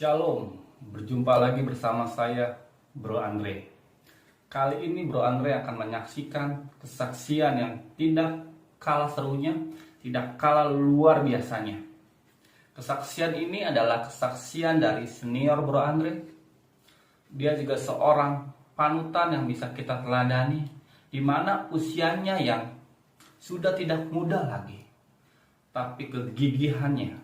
Shalom, berjumpa lagi bersama saya Bro Andre. Kali ini Bro Andre akan menyaksikan kesaksian yang tidak kalah serunya, tidak kalah luar biasanya. Kesaksian ini adalah kesaksian dari senior Bro Andre. Dia juga seorang panutan yang bisa kita teladani, di mana usianya yang sudah tidak muda lagi, tapi kegigihannya,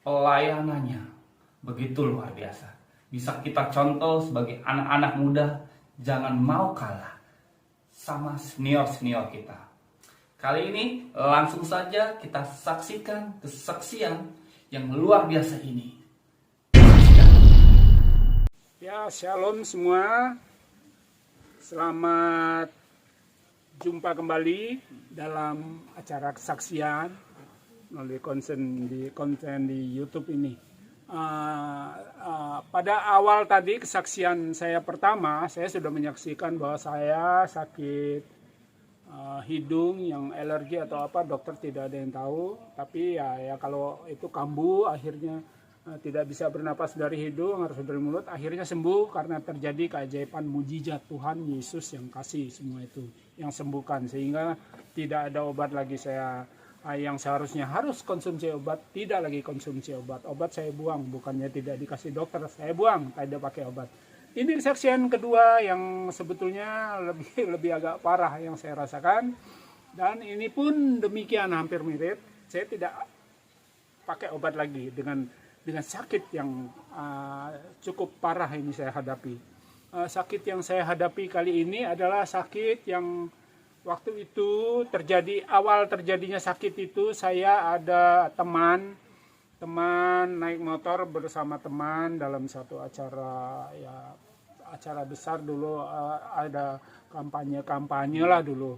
pelayanannya begitu luar biasa. Bisa kita contoh sebagai anak-anak muda, jangan mau kalah sama senior-senior kita. Kali ini langsung saja kita saksikan kesaksian yang luar biasa ini. Ya, shalom semua. Selamat jumpa kembali dalam acara kesaksian melalui konten di YouTube ini. Pada awal tadi kesaksian saya pertama, saya sudah menyaksikan bahwa saya sakit hidung yang alergi atau apa, dokter tidak ada yang tahu. Tapi ya kalau itu kambuh, akhirnya tidak bisa bernapas dari hidung, harus dari mulut. Akhirnya sembuh karena terjadi keajaiban mujizat Tuhan Yesus yang kasih semua itu, yang sembuhkan, sehingga tidak ada obat lagi. Saya yang seharusnya harus konsumsi obat, tidak lagi konsumsi obat. Obat saya buang, bukannya tidak dikasih dokter, saya buang, tidak pakai obat. Ini kesaksian kedua yang sebetulnya lebih agak parah yang saya rasakan, dan ini pun demikian, hampir mirip. Saya tidak pakai obat lagi dengan sakit yang cukup parah ini saya hadapi. Sakit yang saya hadapi kali ini adalah sakit yang waktu itu awal terjadinya sakit itu, saya ada teman naik motor bersama teman dalam satu acara besar dulu, ada kampanye lah dulu.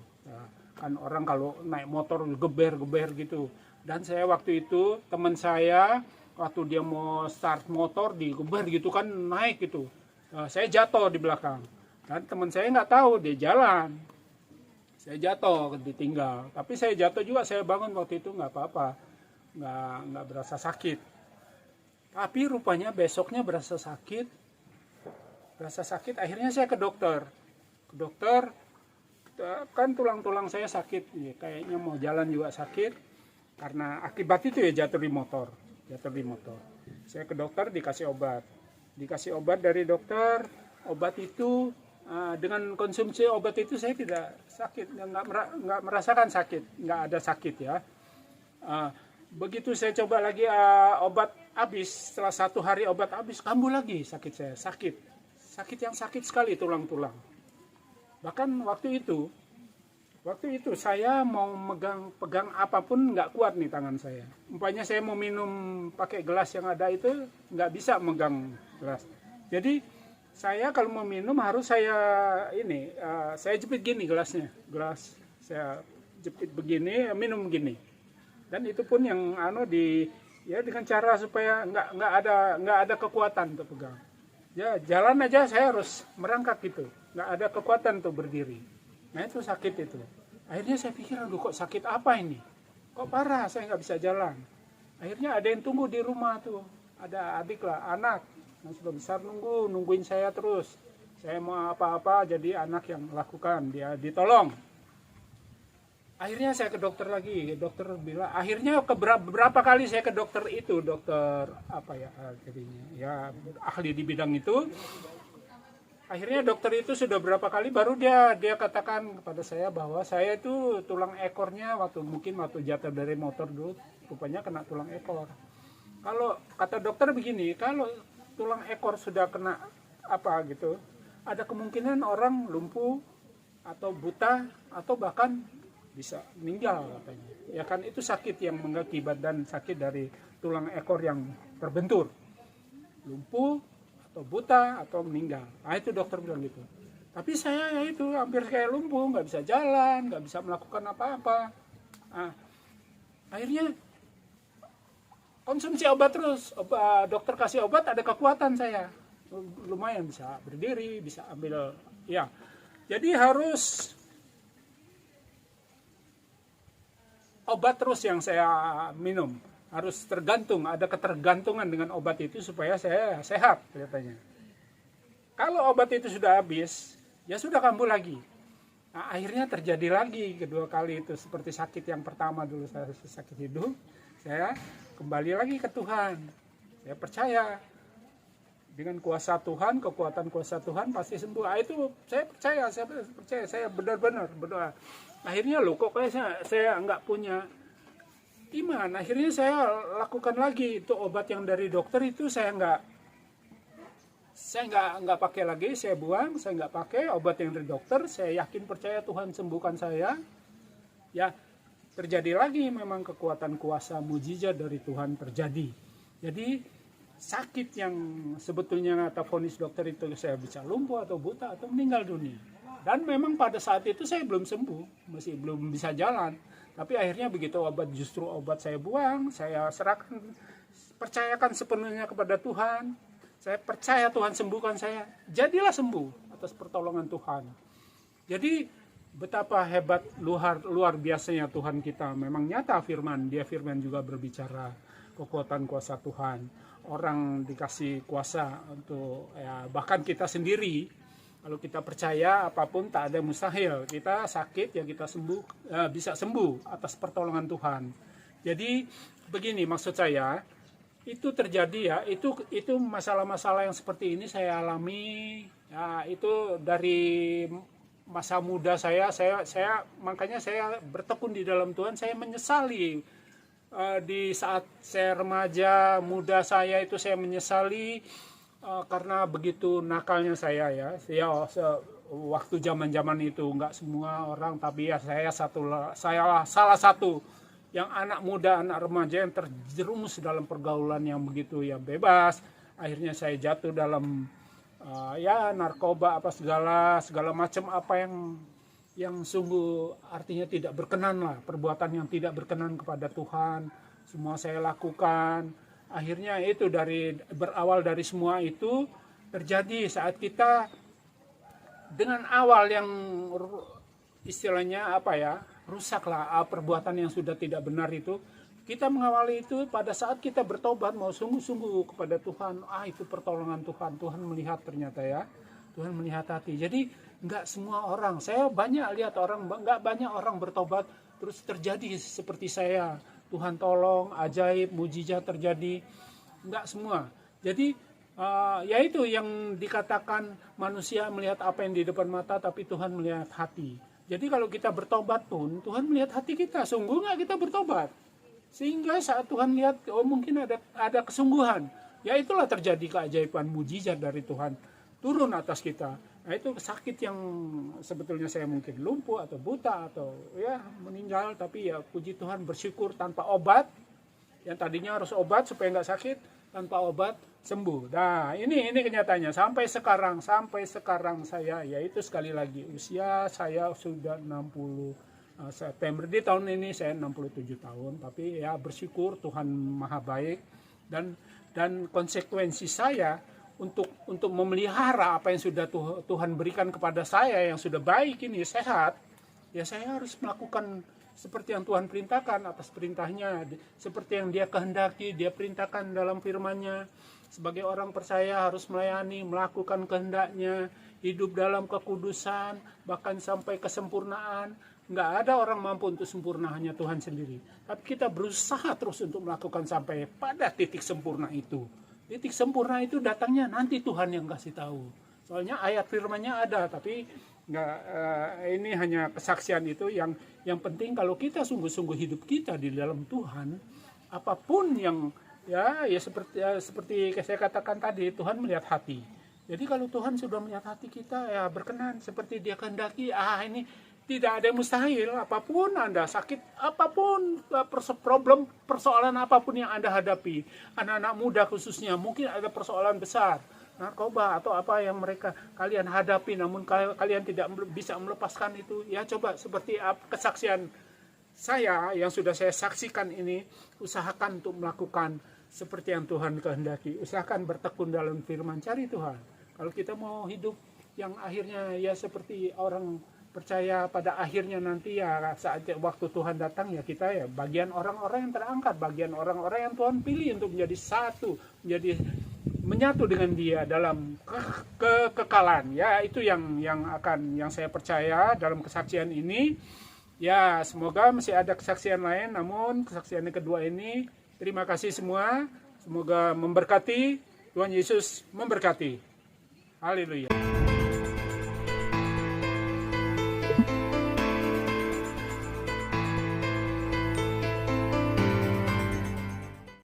Kan orang kalau naik motor geber gitu. Dan saya waktu itu, teman saya waktu dia mau start motor digeber gitu kan, naik gitu. Saya jatuh di belakang. Dan teman saya nggak tahu, dia jalan. Saya jatuh, ditinggal. Tapi saya jatuh juga, saya bangun waktu itu nggak apa-apa, nggak berasa sakit. Tapi rupanya besoknya berasa sakit. Akhirnya saya ke dokter. Kan tulang-tulang saya sakit, kayaknya mau jalan juga sakit. Karena akibat itu ya jatuh di motor. Saya ke dokter, dikasih obat dari dokter. Obat itu dengan konsumsi obat itu saya tidak sakit, nggak merasakan sakit, nggak ada sakit ya. Begitu saya coba lagi obat habis, setelah 1 hari obat habis, kambuh lagi sakit saya, sakit yang sakit sekali tulang-tulang. Bahkan waktu itu saya mau pegang apapun nggak kuat nih tangan saya. Umpamanya saya mau minum pakai gelas yang ada itu, nggak bisa megang gelas. Jadi saya kalau mau minum harus saya jepit gini gelas saya jepit begini, minum gini. Dan itu pun yang dengan cara supaya nggak ada kekuatan untuk pegang. Ya jalan aja saya harus merangkak gitu, nggak ada kekuatan untuk berdiri. Nah itu sakit itu. Akhirnya saya pikir, aduh kok sakit apa ini? Kok parah saya nggak bisa jalan. Akhirnya ada yang tunggu di rumah tuh, ada anak yang sudah besar nungguin saya terus. Saya mau apa-apa jadi anak yang lakukan, dia ditolong. Akhirnya saya ke dokter lagi, dokter bilang, akhirnya beberapa kali saya ke dokter itu, dokter ahli di bidang itu. Akhirnya dokter itu sudah berapa kali baru dia katakan kepada saya bahwa saya itu tulang ekornya waktu jatuh dari motor dulu, rupanya kena tulang ekor. Kalau kata dokter begini, kalau tulang ekor sudah kena ada kemungkinan orang lumpuh atau buta atau bahkan bisa meninggal katanya. Ya kan itu sakit yang mengakibatkan sakit dari tulang ekor yang terbentur. Lumpuh atau buta atau meninggal. Nah itu dokter bilang gitu. Tapi saya ya itu hampir kayak lumpuh, nggak bisa jalan, nggak bisa melakukan apa-apa. Nah, akhirnya konsumsi obat terus, dokter kasih obat, ada kekuatan saya, lumayan bisa berdiri, bisa ambil, ya. Jadi harus obat terus yang saya minum. harus tergantung, ada ketergantungan dengan obat itu supaya saya sehat katanya. Kalau obat itu sudah habis, ya sudah kambuh lagi. Nah, akhirnya terjadi lagi kedua kali itu seperti sakit yang pertama dulu saya sakit hidung, saya kembali lagi ke Tuhan. Saya percaya dengan kuasa Tuhan, kekuatan kuasa Tuhan pasti sembuh. Ah, itu saya percaya, saya benar-benar berdoa. Akhirnya loh kok kayak saya nggak punya iman. Akhirnya saya lakukan lagi itu obat yang dari dokter itu saya nggak pakai lagi, saya buang, saya nggak pakai obat yang dari dokter. Saya yakin percaya Tuhan sembuhkan saya. Ya terjadi lagi memang kekuatan kuasa mujizat dari Tuhan terjadi. Jadi sakit yang sebetulnya kata vonis dokter itu saya bisa lumpuh atau buta atau meninggal dunia. Dan memang pada saat itu saya belum sembuh, masih belum bisa jalan. Tapi akhirnya begitu justru obat saya buang, saya serahkan, percayakan sepenuhnya kepada Tuhan. Saya percaya Tuhan sembuhkan saya. Jadilah sembuh atas pertolongan Tuhan. Jadi betapa hebat luar biasanya Tuhan kita. Memang nyata firman, dia firman juga berbicara kekuatan kuasa Tuhan. Orang dikasih kuasa untuk bahkan kita sendiri, kalau kita percaya apapun tak ada mustahil. Kita sakit ya kita sembuh, bisa sembuh atas pertolongan Tuhan. Jadi begini maksud saya, itu terjadi ya, itu masalah-masalah yang seperti ini saya alami ya, itu dari masa muda saya makanya saya bertekun di dalam Tuhan. Saya menyesali di saat saya remaja muda saya itu saya menyesali karena begitu nakalnya saya ya waktu zaman itu nggak semua orang, tapi ya saya salah satu yang anak muda, anak remaja yang terjerumus dalam pergaulan yang begitu ya bebas. Akhirnya saya jatuh dalam narkoba apa segala macam apa yang sungguh artinya tidak berkenan lah, perbuatan yang tidak berkenan kepada Tuhan. Semua saya lakukan. Akhirnya itu berawal dari semua itu terjadi saat kita dengan awal yang istilahnya rusaklah perbuatan yang sudah tidak benar itu. Kita mengawali itu pada saat kita bertobat mau sungguh-sungguh kepada Tuhan. Itu pertolongan Tuhan. Tuhan melihat ternyata ya. Tuhan melihat hati. Jadi nggak semua orang. Saya banyak lihat nggak banyak orang bertobat terus terjadi seperti saya. Tuhan tolong, ajaib, mujizat terjadi. Nggak semua. Jadi yaitu yang dikatakan manusia melihat apa yang di depan mata, tapi Tuhan melihat hati. Jadi kalau kita bertobat pun, Tuhan melihat hati kita. Sungguh nggak kita bertobat? Sehingga saat Tuhan lihat, mungkin ada kesungguhan. Ya itulah terjadi keajaiban mujizat dari Tuhan turun atas kita. Nah itu sakit yang sebetulnya saya mungkin lumpuh atau buta atau ya meninggal. Tapi ya puji Tuhan bersyukur tanpa obat. Yang tadinya harus obat supaya nggak sakit. Tanpa obat sembuh. Nah ini kenyataannya sampai sekarang saya yaitu sekali lagi usia saya sudah 60 September di tahun ini saya 67 tahun, tapi ya bersyukur Tuhan Maha baik dan konsekuensi saya untuk memelihara apa yang sudah Tuhan berikan kepada saya yang sudah baik ini sehat, ya saya harus melakukan seperti yang Tuhan perintahkan atas perintahnya, seperti yang Dia kehendaki, Dia perintahkan dalam firman-Nya. Sebagai orang percaya harus melayani, melakukan kehendaknya, hidup dalam kekudusan, bahkan sampai kesempurnaan. Nggak ada orang mampu untuk sempurna, hanya Tuhan sendiri. Tapi kita berusaha terus untuk melakukan sampai pada titik sempurna itu. Titik sempurna itu datangnya nanti Tuhan yang kasih tahu. Soalnya ayat firman-Nya ada, tapi nggak, ini hanya kesaksian itu yang penting kalau kita sungguh-sungguh hidup kita di dalam Tuhan, apapun yang seperti saya katakan tadi, Tuhan melihat hati. Jadi kalau Tuhan sudah melihat hati kita ya berkenan seperti Dia kehendaki, ini tidak ada yang mustahil. Apapun Anda sakit, apapun problem, persoalan apapun yang Anda hadapi, anak-anak muda khususnya mungkin ada persoalan besar, narkoba atau apa yang kalian hadapi, namun kalian tidak bisa melepaskan itu. Ya coba seperti kesaksian saya yang sudah saya saksikan ini, usahakan untuk melakukan seperti yang Tuhan kehendaki. Usahakan bertekun dalam firman, cari Tuhan. Kalau kita mau hidup yang akhirnya ya seperti orang percaya pada akhirnya nanti ya saat waktu Tuhan datang ya kita ya bagian orang-orang yang terangkat, bagian orang-orang yang Tuhan pilih untuk menjadi satu, menjadi menyatu dengan Dia dalam kekekalan. Ya itu yang saya percaya dalam kesaksian ini. Ya semoga masih ada kesaksian lain, namun kesaksian yang kedua ini terima kasih semua. Semoga memberkati, Tuhan Yesus memberkati. Haleluya.